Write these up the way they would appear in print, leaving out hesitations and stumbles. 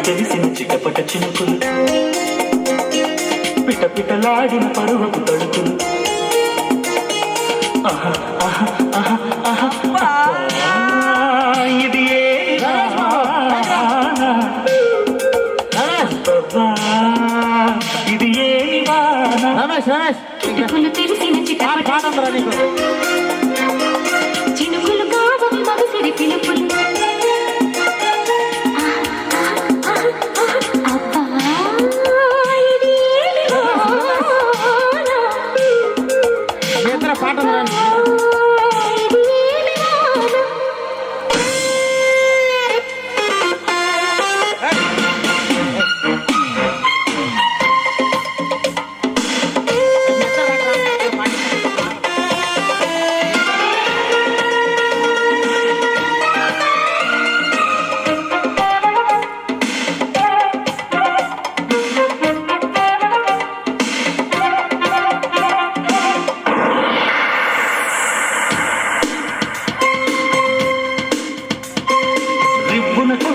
తెలిసిన చిటపట చినుకులు పిట పిటలాడిన పరువపు తడుకులు ఇది ఇది ఏమి తెలిసిన చిటపట చినుకులు కావని మగసిరి పిలుపులు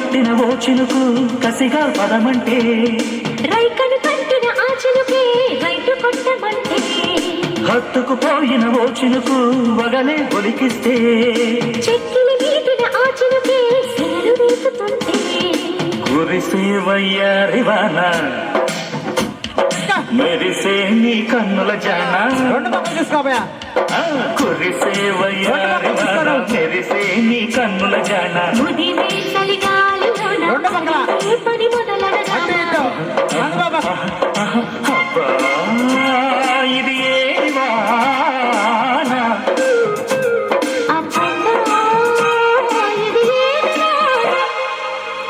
కొట్టిన ఓ చినుకు కసిగా పదమంటే రైకను పట్టిన ఆ చినుకే రైటు కొట్టమంటే హత్తుకుపోయిన ఓ చినుకు వగలే ఒలికిస్తే చెక్కిలి మీటిన ఆ చినుకే సేలు వేసుకుంటే కురిసే వయ్యారివాన మెరిసే నీ కన్నుల జాన కురిసే వయ్యారివాన మెరిసే నీ కన్నుల జాన ఇది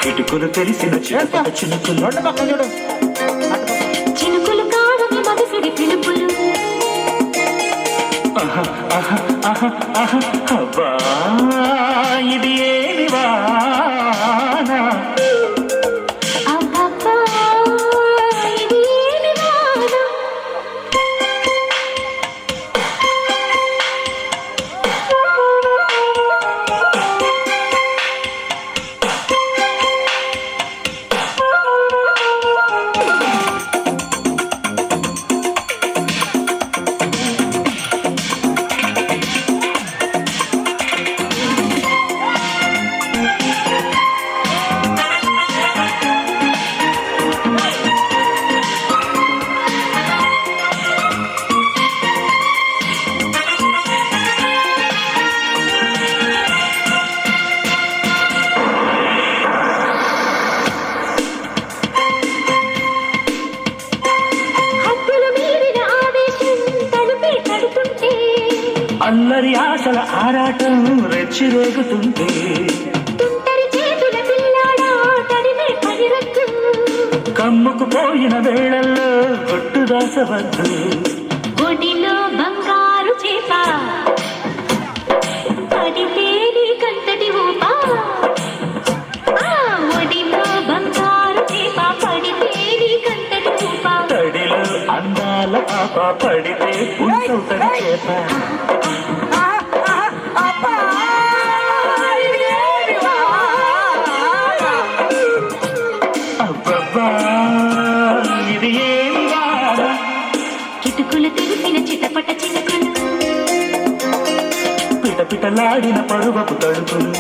కిటుకులు తెలిసిన చిటపట చినుకులు చినుకులు కావని మగసిరి పిలుపులు ఇది ఏమి వాన అల్లరి ఆశల ఆరాటం రెచ్చిరేగుతుంటే కమ్ముకుపోయిన వేళల్లో కొట్టు దాసవద్దు ఒడిలో బంగారు చేప పడితే నీ కంతటి ఊప ఒడిలో బంగారు చేప పడితే నీ కంతటి ఊప తడిలో అందాల పాప పడితే పుంసవుతడి చేప ఇది ఏమి కిటుకులు తెలిసిన చిటపట చినుకులు పిట పిటలాడిన పరువపు తడుకులు